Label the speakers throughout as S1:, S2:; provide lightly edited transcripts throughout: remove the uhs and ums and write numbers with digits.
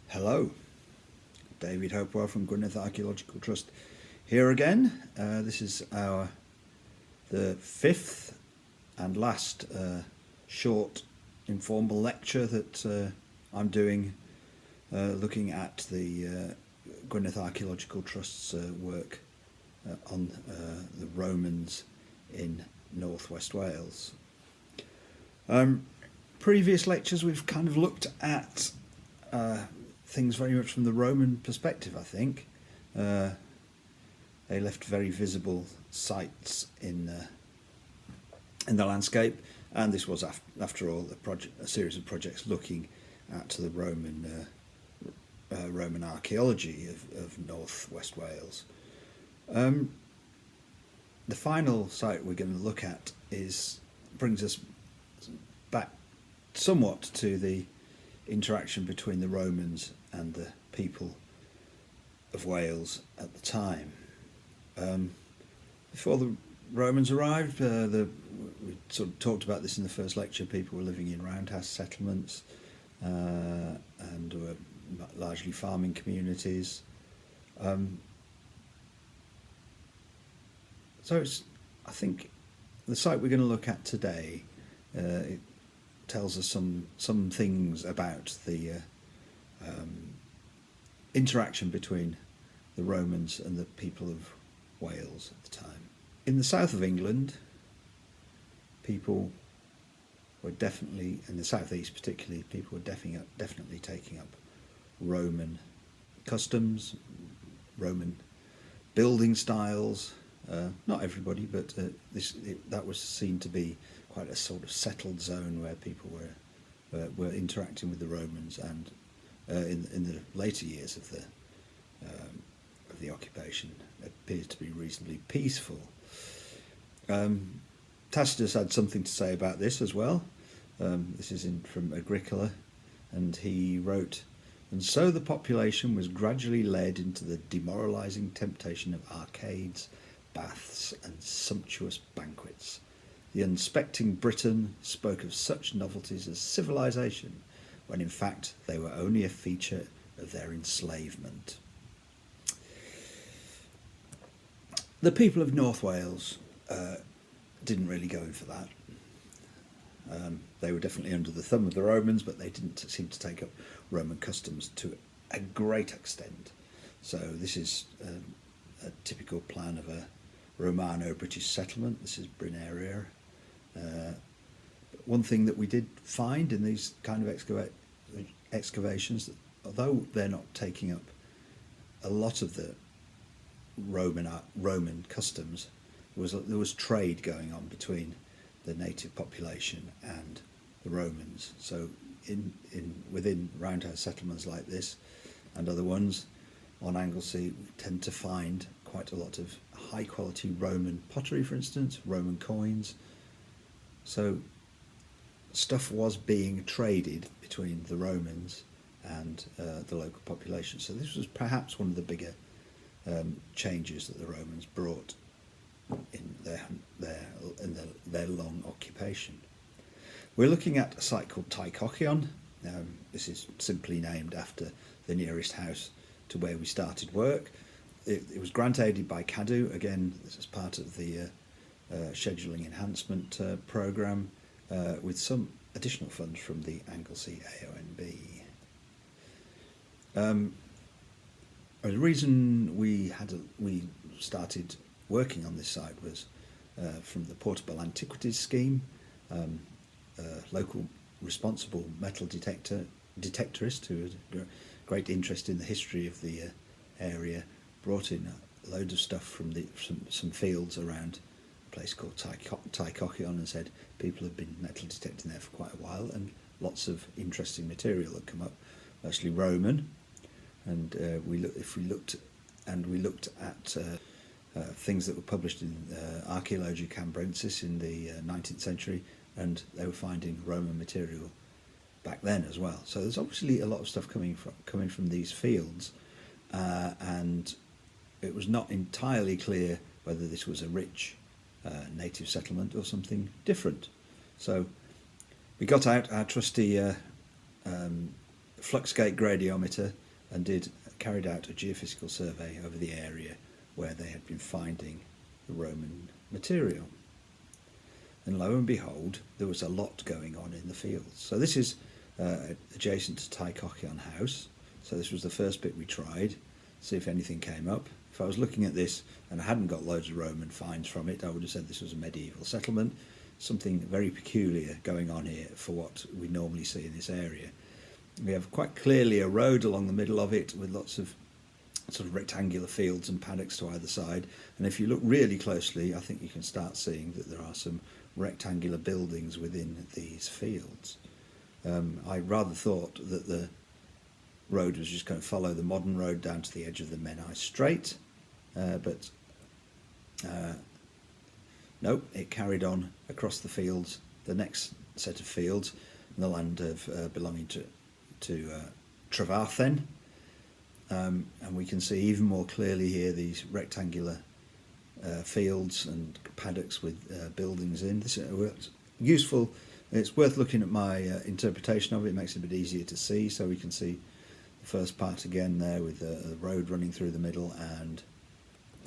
S1: Hello, Dave Hopewell from Gwynedd Archaeological Trust here again. This is the fifth and last short informal lecture that I'm doing looking at the Gwynedd Archaeological Trust's work on the Romans in northwest Wales. Previous lectures we've kind of looked at things very much from the Roman perspective, I think. They left very visible sites in the landscape, and this was, after all, a series of projects looking at the Roman archaeology of northwest Wales. The final site we're going to look at brings us back somewhat to the interaction between the Romans and the people of Wales at the time. Before the Romans arrived, we sort of talked about this in the first lecture. People were living in roundhouse settlements and were largely farming communities. So I think the site we're going to look at today it tells us some things about the interaction between the Romans and the people of Wales at the time. In the south of England, people were definitely, in the southeast particularly, people were definitely taking up Roman customs, Roman building styles. Not everybody, but that was seen to be quite a sort of settled zone where people were interacting with the Romans, and in the later years of the occupation, it appeared to be reasonably peaceful. Tacitus had something to say about this as well. This is from Agricola, and he wrote, "And so the population was gradually led into the demoralising temptation of arcades, baths, and sumptuous banquets. The unsuspecting Briton spoke of such novelties as civilization, when in fact they were only a feature of their enslavement." The people of North Wales didn't really go in for that. They were definitely under the thumb of the Romans, but they didn't seem to take up Roman customs to a great extent. So this is a typical plan of a Romano-British settlement. This is Bryn area. One thing that we did find in these kind of excavations, that although they're not taking up a lot of the Roman customs, there was trade going on between the native population and the Romans. So within roundhouse settlements like this and other ones on Anglesey, we tend to find quite a lot of high quality Roman pottery, for instance, Roman coins. So stuff was being traded between the Romans and the local population. So this was perhaps one of the bigger changes that the Romans brought in their long occupation. We're looking at a site called Tai Cochion. This is simply named after the nearest house to where we started work. It was grant aided by Cadw. Again, this is part of the scheduling enhancement programme with some additional funds from the Anglesey AONB. The reason we started working on this site was from the Portable Antiquities Scheme. Local responsible metal detectorist who had great interest in the history of the area brought in a load of stuff from some fields around a place called Tai Cochion, and said people had been metal detecting there for quite a while, and lots of interesting material had come up, mostly Roman. And we looked at things that were published in Archaeology Cambrensis in the 19th century, and they were finding Roman material back then as well. So there's obviously a lot of stuff coming from these fields, and it was not entirely clear whether this was a rich native settlement or something different. So we got out our trusty flux gate gradiometer and carried out a geophysical survey over the area where they had been finding the Roman material. And lo and behold, there was a lot going on in the fields. So this is adjacent to Tai Cochion house. So this was the first bit we tried, see if anything came up. If I was looking at this and I hadn't got loads of Roman finds from it, I would have said this was a medieval settlement. Something very peculiar going on here for what we normally see in this area. We have quite clearly a road along the middle of it with lots of sort of rectangular fields and paddocks to either side. And if you look really closely, I think you can start seeing that there are some rectangular buildings within these fields. I rather thought that the road was just going to follow the modern road down to the edge of the Menai Strait, but no, it carried on across the fields, the next set of fields, in the land of belonging to Trefarthen, and we can see even more clearly here these rectangular fields and paddocks with buildings in. This is useful. It's worth looking at my interpretation of it. It makes it a bit easier to see, so we can see the first part again there with the road running through the middle, and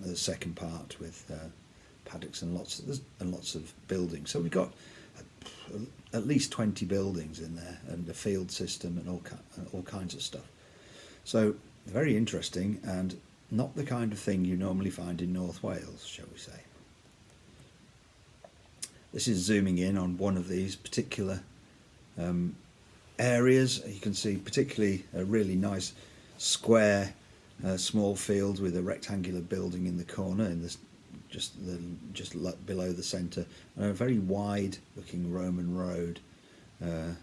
S1: the second part with paddocks and lots of buildings. So we've got at least 20 buildings in there, and a field system and all kinds of stuff. So very interesting, and not the kind of thing you normally find in North Wales, shall we say. This is zooming in on one of these particular areas. You can see particularly a really nice square small field with a rectangular building in the corner in this just below the centre, and a very wide looking Roman road. Well,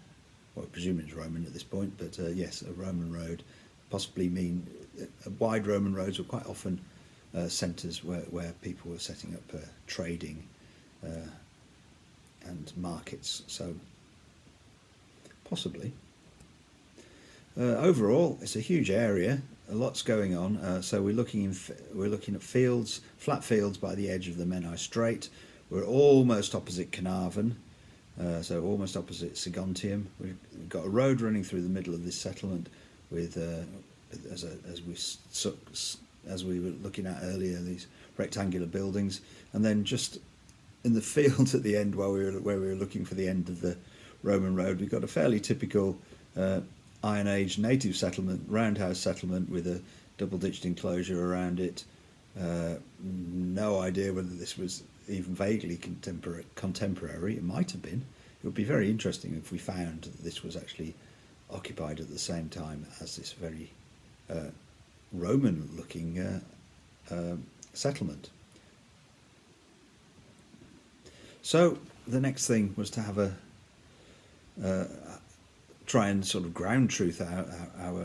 S1: I presume it's Roman at this point, but yes, a Roman road. Possibly mean wide Roman roads were quite often centres where people were setting up trading and markets, so possibly. Overall, it's a huge area. A lot's going on. So we're looking at fields, flat fields by the edge of the Menai Strait. We're almost opposite Carnarvon, so almost opposite Saguntium. We've got a road running through the middle of this settlement with, as we were looking at earlier, these rectangular buildings, and then just in the fields at the end, where we were looking for the end of the Roman road, we've got a fairly typical Iron Age native settlement, roundhouse settlement with a double-ditched enclosure around it. No idea whether this was even vaguely contemporary. It might have been. It would be very interesting if we found that this was actually occupied at the same time as this very Roman-looking settlement. So the next thing was to have try and sort of ground truth our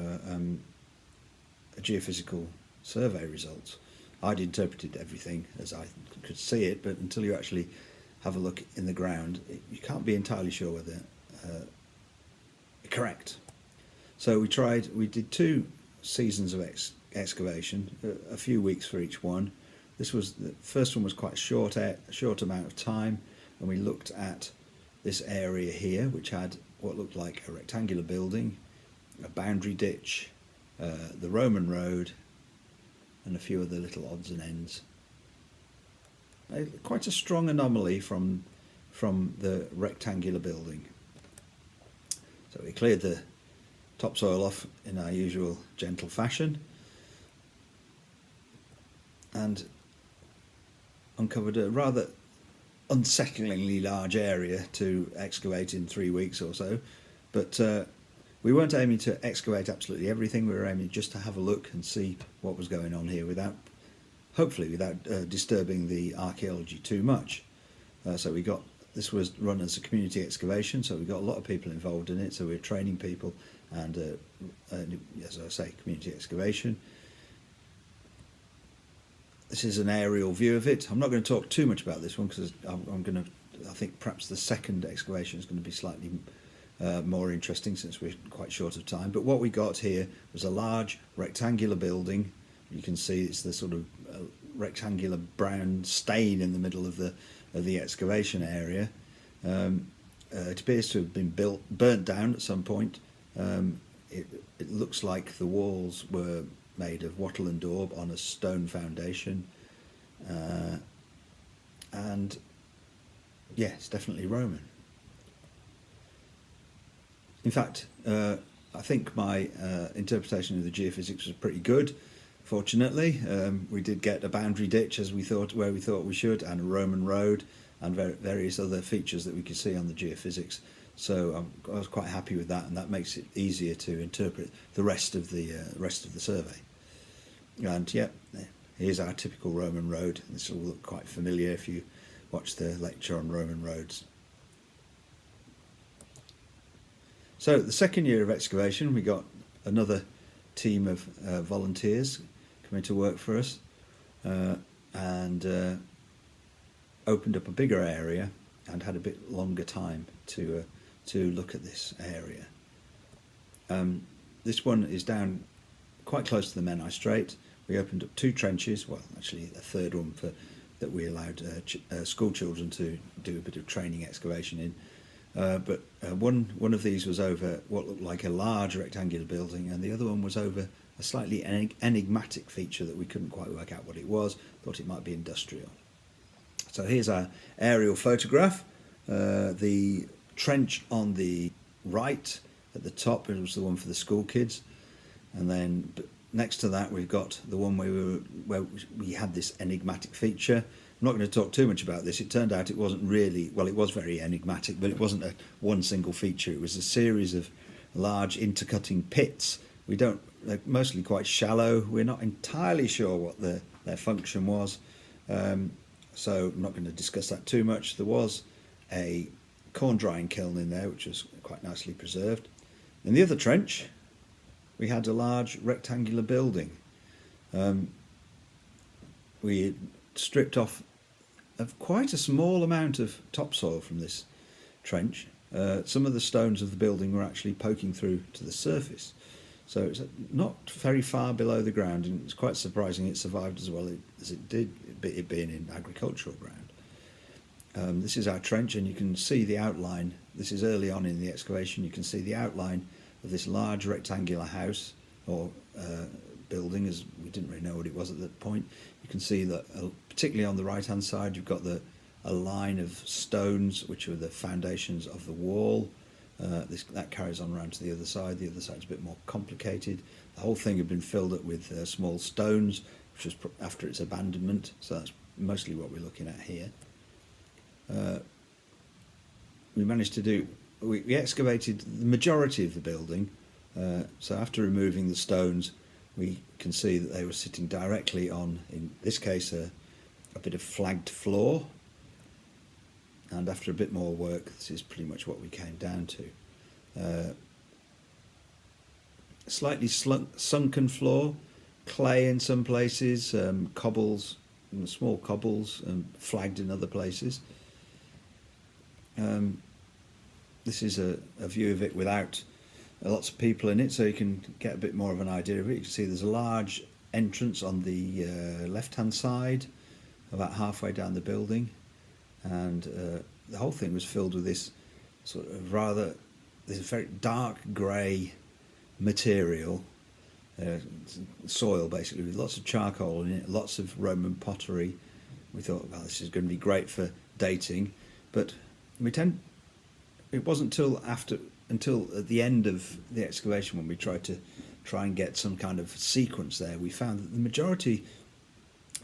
S1: geophysical survey results. I'd interpreted everything as I could see it, but until you actually have a look in the ground, you can't be entirely sure whether correct. So we did 2 seasons of excavation, a few weeks for each one. The first one was quite a short amount of time, and we looked at this area here, which had what looked like a rectangular building, a boundary ditch, the Roman road, and a few other little odds and ends. Quite a strong anomaly from the rectangular building. So we cleared the topsoil off in our usual gentle fashion and uncovered a rather unsettlingly large area to excavate in 3 weeks or so, but we weren't aiming to excavate absolutely everything. We were aiming just to have a look and see what was going on here hopefully without disturbing the archaeology too much. So this was run as a community excavation, so we got a lot of people involved in it, so we were training people and as I say, community excavation. This is an aerial view of it. I'm not going to talk too much about this one because I think perhaps the second excavation is going to be slightly more interesting since we're quite short of time. But what we got here was a large rectangular building. You can see it's the sort of rectangular brown stain in the middle of the excavation area. It appears to have been burnt down at some point. it looks like the walls were made of wattle and daub on a stone foundation, and yeah, it's definitely Roman. In fact, I think my interpretation of the geophysics was pretty good. Fortunately, we did get a boundary ditch as we thought, where we thought we should, and a Roman road, and various other features that we could see on the geophysics. So I was quite happy with that, and that makes it easier to interpret the rest of the survey. And yeah, here's our typical Roman road. This will look quite familiar if you watch the lecture on Roman roads. So the second year of excavation, we got another team of volunteers coming to work for us, and opened up a bigger area and had a bit longer time to look at this area. This one is down quite close to the Menai Strait. We opened up 2 trenches, well actually a third one that we allowed school children to do a bit of training excavation in. But one of these was over what looked like a large rectangular building, and the other one was over a slightly enigmatic feature that we couldn't quite work out what it was. Thought it might be industrial. So here's our aerial photograph. The trench on the right at the top, it was the one for the school kids, and then next to that we've got the one where we had this enigmatic feature. I'm not going to talk too much about this. It turned out it wasn't really, well, it was very enigmatic, but it wasn't one single feature. It was a series of large intercutting pits. They're mostly quite shallow. We're not entirely sure what their function was, so I'm not going to discuss that too much. There was a corn drying kiln in there, which was quite nicely preserved. In the other trench, we had a large rectangular building. We stripped off quite a small amount of topsoil from this trench. Some of the stones of the building were actually poking through to the surface, so it's not very far below the ground, and it's quite surprising it survived as well as it did, it being in agricultural ground. This is our trench, and you can see the outline. This is early on in the excavation. You can see the outline of this large rectangular house or building, as we didn't really know what it was at that point. You can see that, particularly on the right hand side, you've got a line of stones which are the foundations of the wall. That carries on around to the other side. The other side's a bit more complicated. The whole thing had been filled up with small stones, which was after its abandonment, so that's mostly what we're looking at here. We managed to do, we excavated the majority of the building, so after removing the stones, we can see that they were sitting directly on, in this case, a bit of flagged floor, and after a bit more work, this is pretty much what we came down to. Slightly sunken floor, clay in some places, cobbles, small cobbles, flagged in other places. This is a view of it without lots of people in it, so you can get a bit more of an idea of it. You can see there's a large entrance on the left-hand side, about halfway down the building, and the whole thing was filled with this sort of this very dark grey material, soil basically, with lots of charcoal in it, lots of Roman pottery. We thought, well, this is going to be great for dating, but it wasn't until at the end of the excavation, when we tried to get some kind of sequence there, we found that the majority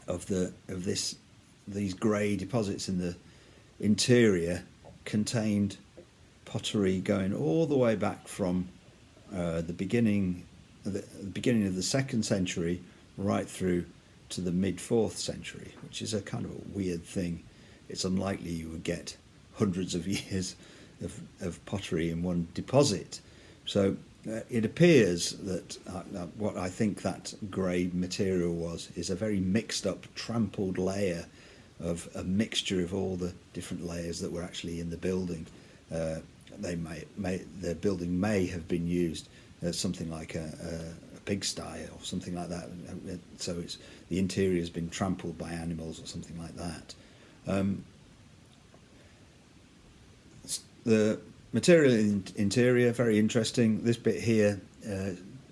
S1: of these grey deposits in the interior contained pottery going all the way back from the beginning of the 2nd century right through to the mid-4th century, which is a kind of a weird thing. It's unlikely you would get hundreds of years of pottery in one deposit. So it appears that what I think that grey material is a very mixed up, trampled layer of a mixture of all the different layers that were actually in the building. The building may have been used as something like a pigsty or something like that. So the interior has been trampled by animals or something like that. The material in interior, very interesting. This bit here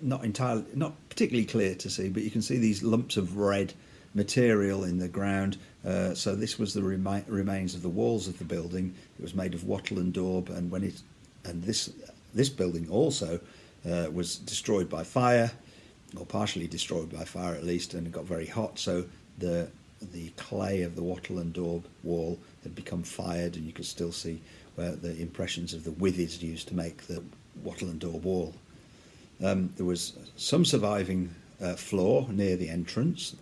S1: not particularly clear to see, but you can see these lumps of red material in the ground. So this was the remains of the walls of the building. It was made of wattle and daub, and this building also was destroyed by fire, or partially destroyed by fire at least, and it got very hot. So the clay of the wattle and daub wall had become fired, and you could still see where the impressions of the withes used to make the wattle and daub wall. There was some surviving floor near the entrance,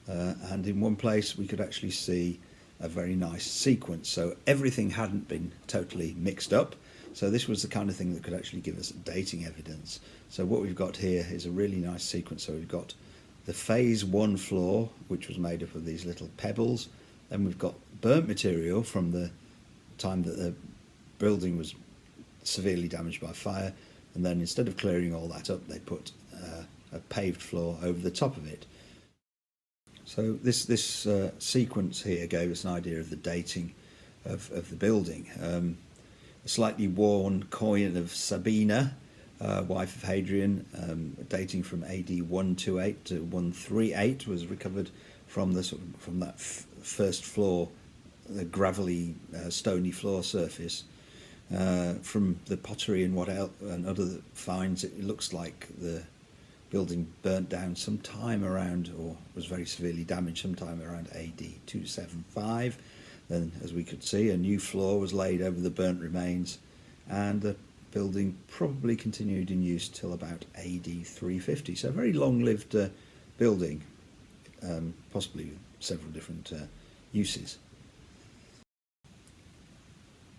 S1: and in one place we could actually see a very nice sequence. So everything hadn't been totally mixed up. So this was the kind of thing that could actually give us dating evidence. So what we've got here is a really nice sequence. So we've got the phase 1 floor, which was made up of these little pebbles. Then we've got burnt material from the time that the building was severely damaged by fire. And then instead of clearing all that up, they put a paved floor over the top of it. So this sequence here gave us an idea of the dating of the building. A slightly worn coin of Sabina, wife of Hadrian, dating from AD 128 to 138, was recovered from that first floor, the gravelly, stony floor surface. From the pottery and other finds, it looks like the building burnt down sometime around, or was very severely damaged sometime around AD 275. Then, as we could see, a new floor was laid over the burnt remains, and the building probably continued in use till about AD 350. So a very long-lived building, possibly with several different uses.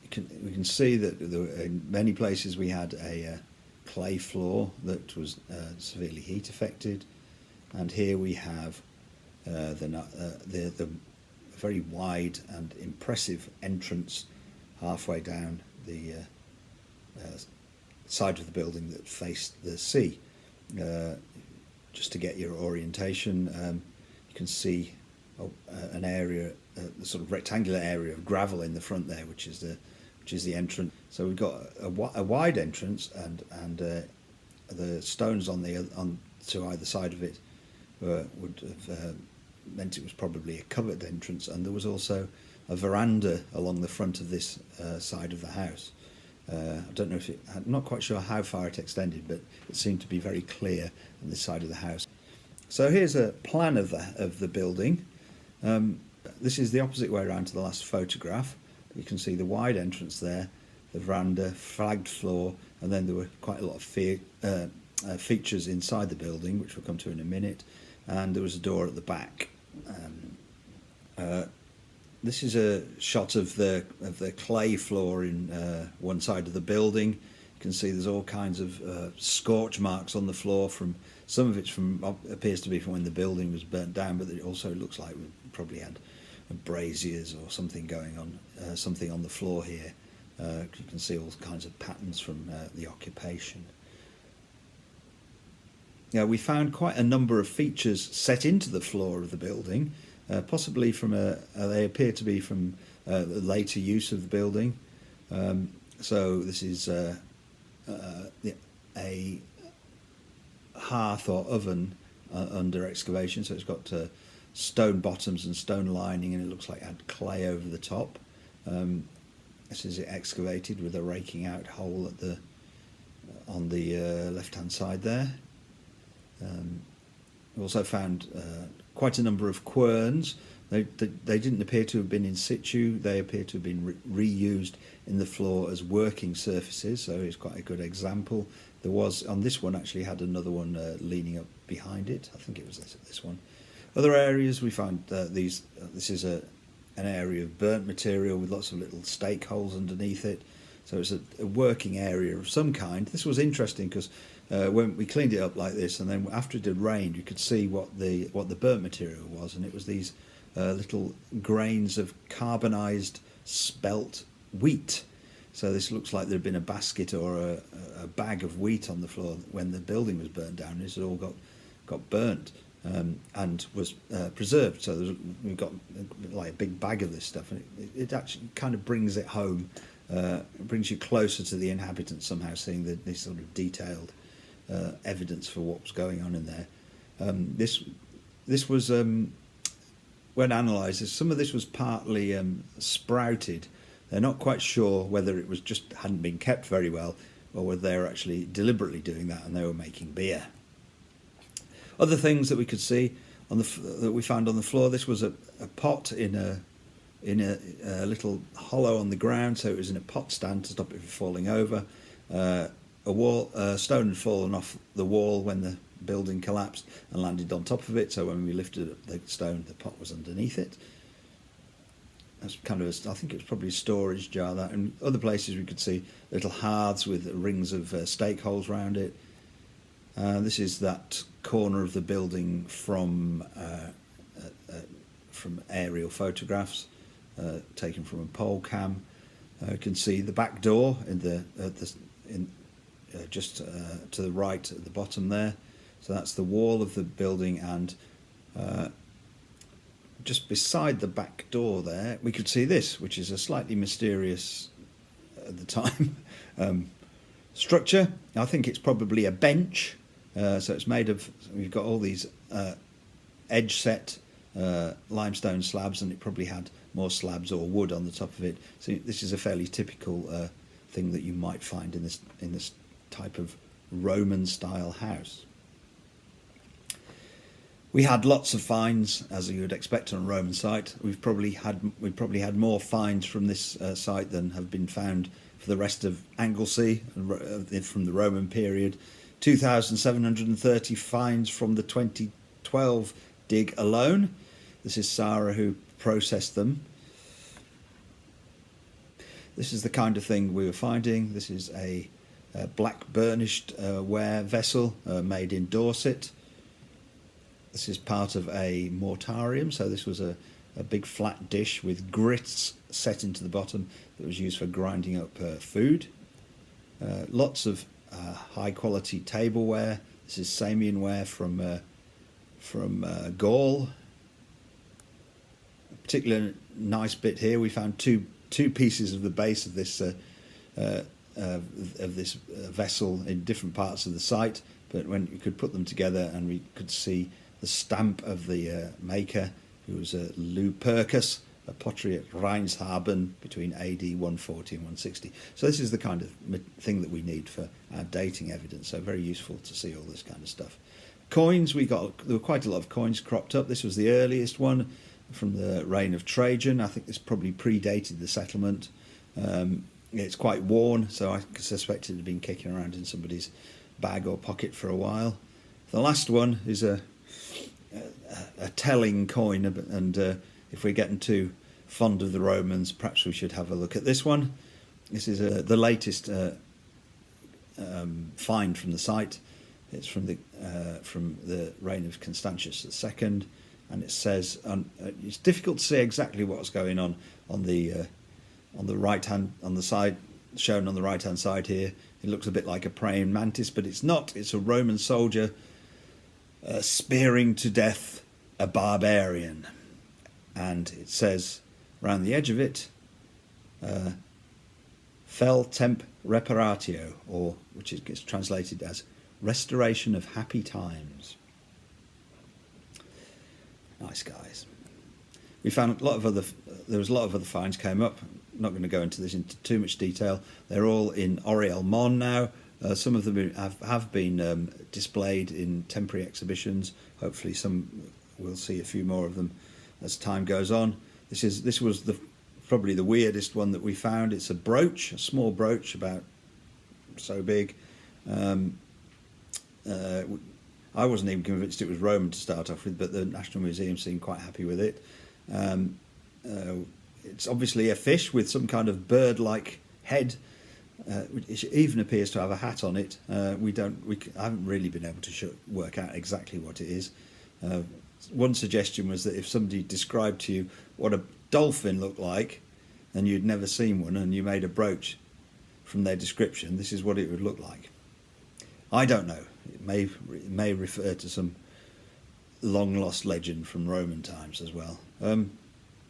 S1: We can see that in many places we had a clay floor that was severely heat affected, and here we have the very wide and impressive entrance halfway down the side of the building that faced the sea. Just to get your orientation, you can see an area, the sort of rectangular area of gravel in the front there, which is the entrance. So we've got a wide entrance, and the stones on to either side of it would have meant it was probably a covered entrance, and there was also a veranda along the front of this side of the house. I don't know if I'm not quite sure how far it extended, but it seemed to be very clear on this side of the house. So here's a plan of the building. This is the opposite way around to the last photograph. You can see the wide entrance there, the veranda, flagged floor, and then there were quite a lot of features inside the building, which we'll come to in a minute, and there was a door at the back. This is a shot of the clay floor in one side of the building. You can see there's all kinds of scorch marks on the floor. From some of it's appears to be from when the building was burnt down, but it also looks like we probably had braziers or something going on, something on the floor here. You can see all kinds of patterns from the occupation. Yeah, we found quite a number of features set into the floor of the building, possibly from they appear to be from the later use of the building. So this is a hearth or oven under excavation. So it's got stone bottoms and stone lining, and it looks like it had clay over the top. This is it excavated with a raking out hole at on the left-hand side there. We also found quite a number of querns. They didn't appear to have been in situ. They appear to have been reused in the floor as working surfaces, so it's quite a good example. There was, on this one, actually had another one leaning up behind it. I think it was this one. Other areas we found this is an area of burnt material with lots of little stake holes underneath it. So it's a working area of some kind. This was interesting because when we cleaned it up like this, and then after it had rained, you could see what the burnt material was, and it was these little grains of carbonized spelt wheat. So this looks like there had been a basket or a bag of wheat on the floor when the building was burnt down. It had all got burnt and was preserved. So we've got like a big bag of this stuff, and it actually kind of brings it home It brings you closer to the inhabitants somehow, seeing this sort of detailed evidence for what was going on in there. This was, when analysed, some of this was partly sprouted. They're not quite sure whether it was just hadn't been kept very well, or whether they were actually deliberately doing that and they were making beer. Other things that we could see on that we found on the floor. This was a pot in a little hollow on the ground, so it was in a pot stand to stop it from falling over. A stone had fallen off the wall when the building collapsed and landed on top of it, so when we lifted up the stone, the pot was underneath it. That's kind of I think it was probably a storage jar. That, and other places we could see little hearths with rings of stake holes around it. This is that corner of the building from aerial photographs taken from a pole cam. You can see the back door just to the right at the bottom there. So that's the wall of the building, and just beside the back door there we could see this, which is a slightly mysterious at the time structure. I think it's probably a bench. So it's made of, we've got all these edge set limestone slabs, and it probably had more slabs or wood on the top of it. So this is a fairly typical thing that you might find in this type of Roman style house. We had lots of finds, as you would expect on a Roman site. We've probably had more finds from this site than have been found for the rest of Anglesey from the Roman period. 2,730 finds from the 2012 dig alone. This is Sarah who processed them. This is the kind of thing we were finding. This is a black burnished ware vessel made in Dorset. This is part of a mortarium, so this was a big flat dish with grits set into the bottom that was used for grinding up food. Lots of high quality tableware. This is Samian ware from Gaul. A particular nice bit here, we found two pieces of the base of this vessel in different parts of the site, but when you could put them together and we could see the stamp of the maker, who was Lupercus, a pottery at Rheinshaben between AD 140 and 160. So this is the kind of thing that we need for our dating evidence, so very useful to see all this kind of stuff. Coins, there were quite a lot of coins cropped up. This was the earliest one from the reign of Trajan. I think this probably predated the settlement. It's quite worn, so I suspect it had been kicking around in somebody's bag or pocket for a while. The last one is a telling coin, and if we're getting too fond of the Romans, perhaps we should have a look at this one. This is the latest find from the site. It's from the reign of Constantius II, and it says it's difficult to see exactly what's going on the right hand, on the side shown on the right hand side here. It looks a bit like a praying mantis, but it's not. It's a Roman soldier spearing to death a barbarian, and it says around the edge of it, "Fel temp reparatio," or which gets translated as "restoration of happy times." Nice guys. We found there was a lot of other finds came up. I'm not going to go into this into too much detail. They're all in Ynys Môn now. Some of them have been displayed in temporary exhibitions. Hopefully we'll see a few more of them as time goes on. This was probably the weirdest one that we found. It's a brooch, a small brooch about so big. I wasn't even convinced it was Roman to start off with, but the National Museum seemed quite happy with it. It's obviously a fish with some kind of bird-like head, which even appears to have a hat on it. I haven't really been able to work out exactly what it is. One suggestion was that if somebody described to you what a dolphin looked like, and you'd never seen one, and you made a brooch from their description, this is what it would look like. I don't know. It may refer to some long-lost legend from Roman times as well.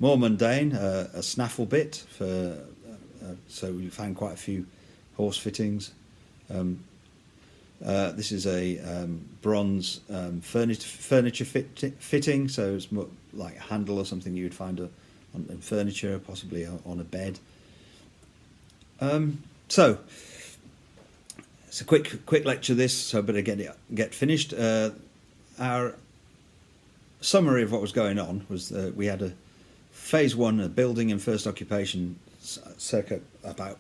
S1: More mundane, a snaffle bit for so we found quite a few horse fittings. This is a bronze furniture fitting, so it's more like a handle or something you would find on furniture, possibly on a bed. So it's a quick lecture. This, so I better get finished. Our summary of what was going on was we had a phase one, a building and first occupation, circa about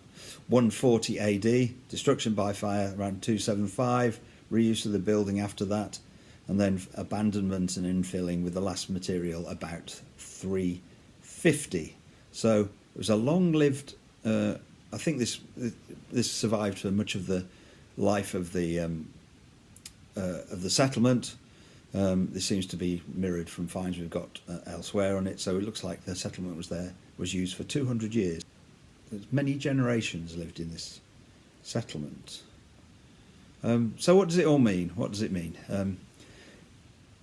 S1: 140 AD, destruction by fire around 275, reuse of the building after that, and then abandonment and infilling with the last material about 350. So it was a long-lived. I think this survived for much of the life of the settlement. This seems to be mirrored from finds we've got elsewhere on it. So it looks like the settlement was used for 200 years. Many generations lived in this settlement. So what does it all mean? What does it mean?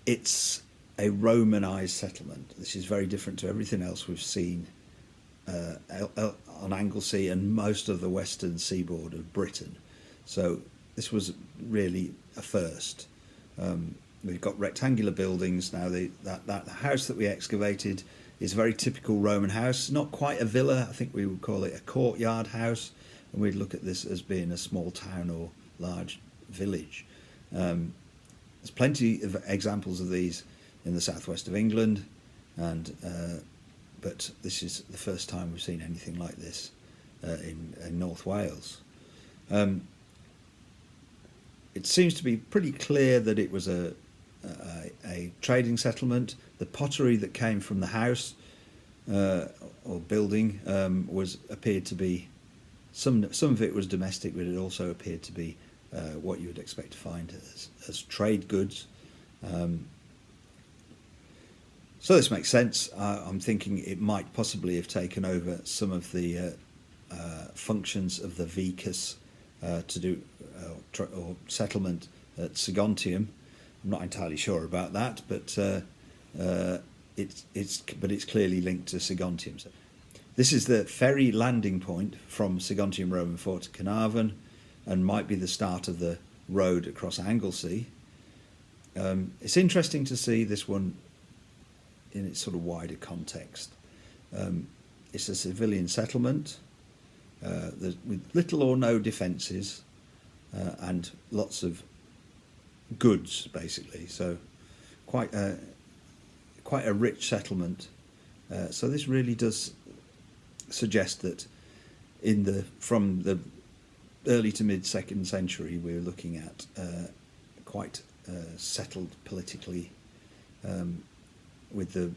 S1: It's a Romanised settlement. This is very different to everything else we've seen on Anglesey and most of the western seaboard of Britain. So this was really a first. We've got rectangular buildings now. That house that we excavated is a very typical Roman house, not quite a villa. I think we would call it a courtyard house, and we'd look at this as being a small town or large village. There's plenty of examples of these in the southwest of England, but this is the first time we've seen anything like this in North Wales. It seems to be pretty clear that it was a trading settlement. The pottery that came from the house or building appeared to be some of it was domestic, but it also appeared to be what you would expect to find as trade goods. So this makes sense. I'm thinking it might possibly have taken over some of the functions of the vicus to do or settlement at Saguntium. I'm not entirely sure about that, but it's clearly linked to Saguntium. So this is the ferry landing point from Saguntium Roman Fort to Carnarvon, and might be the start of the road across Anglesey. It's interesting to see this one in its sort of wider context. It's a civilian settlement with little or no defences and lots of goods, basically. So quite a rich settlement. So this really does suggest that from the early to mid 2nd century, we're looking at quite settled politically, with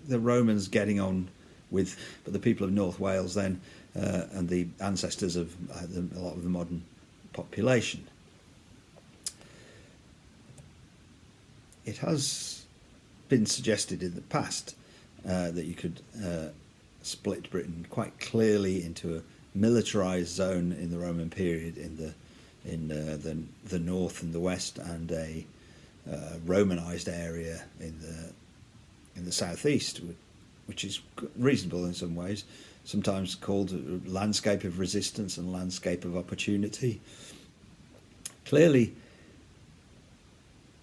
S1: the Romans getting on with the people of North Wales then, and the ancestors of a lot of the modern population. It has been suggested in the past that you could split Britain quite clearly into a militarised zone in the Roman period in the north and the west, and a Romanised area in the southeast, which is reasonable in some ways. Sometimes called a landscape of resistance and landscape of opportunity. Clearly,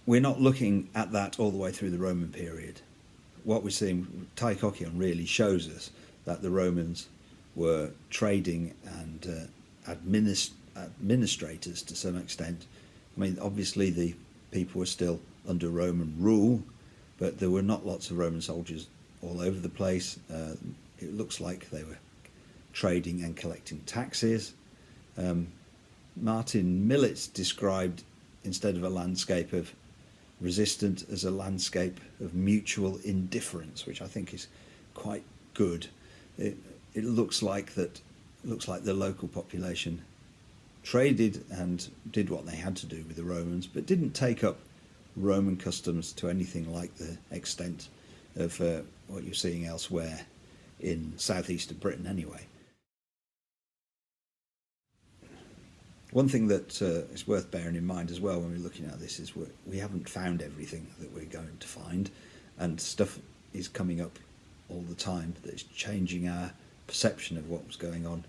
S1: we're not looking at that all the way through the Roman period. What we're seeing, Tai Cochion really shows us that the Romans were trading and administrators to some extent. I mean, obviously the people were still under Roman rule, but there were not lots of Roman soldiers all over the place. It looks like they were trading and collecting taxes. Martin Millet's described, instead of a landscape of resistance, as a landscape of mutual indifference, which I think is quite good. It looks like the local population traded and did what they had to do with the Romans, but didn't take up Roman customs to anything like the extent of what you're seeing elsewhere in southeast of Britain anyway. One thing that is worth bearing in mind as well when we're looking at this is we haven't found everything that we're going to find, and stuff is coming up all the time that is changing our perception of what was going on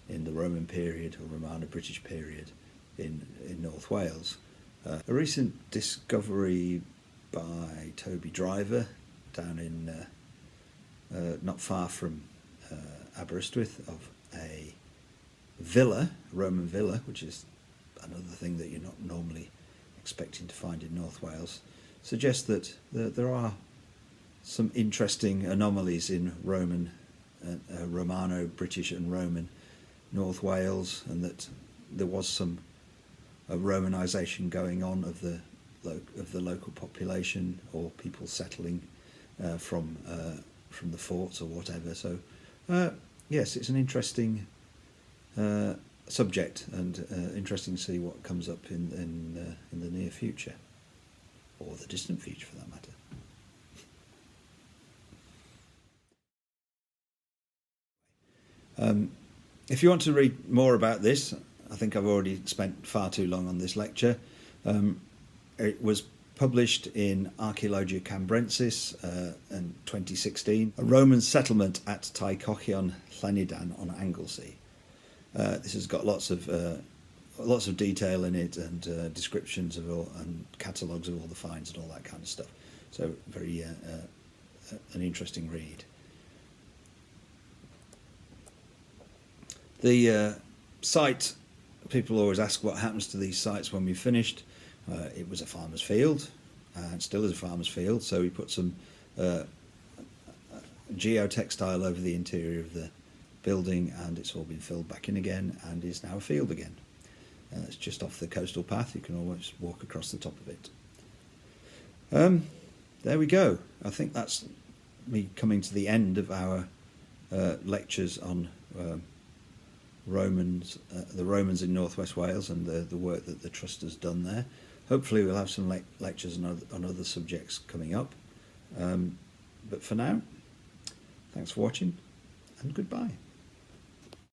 S1: in the Roman period or Romano-British period in North Wales. A recent discovery by Toby Driver down in not far from Aberystwyth of a villa, a Roman villa, which is another thing that you're not normally expecting to find in North Wales, suggests that there are some interesting anomalies in Romano, British and Roman North Wales, and that there was some Romanisation going on of the local population or people settling from the forts or whatever. So yes, it's an interesting subject, and interesting to see what comes up in the near future, or the distant future for that matter. If you want to read more about this, I think I've already spent far too long on this lecture. It was published in Archaeology Cambrensis in 2016, a Roman settlement at Tai Cochion, Llanidan on Anglesey. This has got lots of detail in it, and descriptions of all, and catalogues of all the finds and all that kind of stuff. So very an interesting read. The site, people always ask what happens to these sites when we've finished. It was a farmer's field, and still is a farmer's field, so we put some geotextile over the interior of the building, and it's all been filled back in again and is now a field again. It's just off the coastal path, you can always walk across the top of it. There we go. I think that's me coming to the end of our lectures on the Romans in North West Wales and the work that the Trust has done there. Hopefully we'll have some lectures on other subjects coming up. But for now, thanks for watching and goodbye.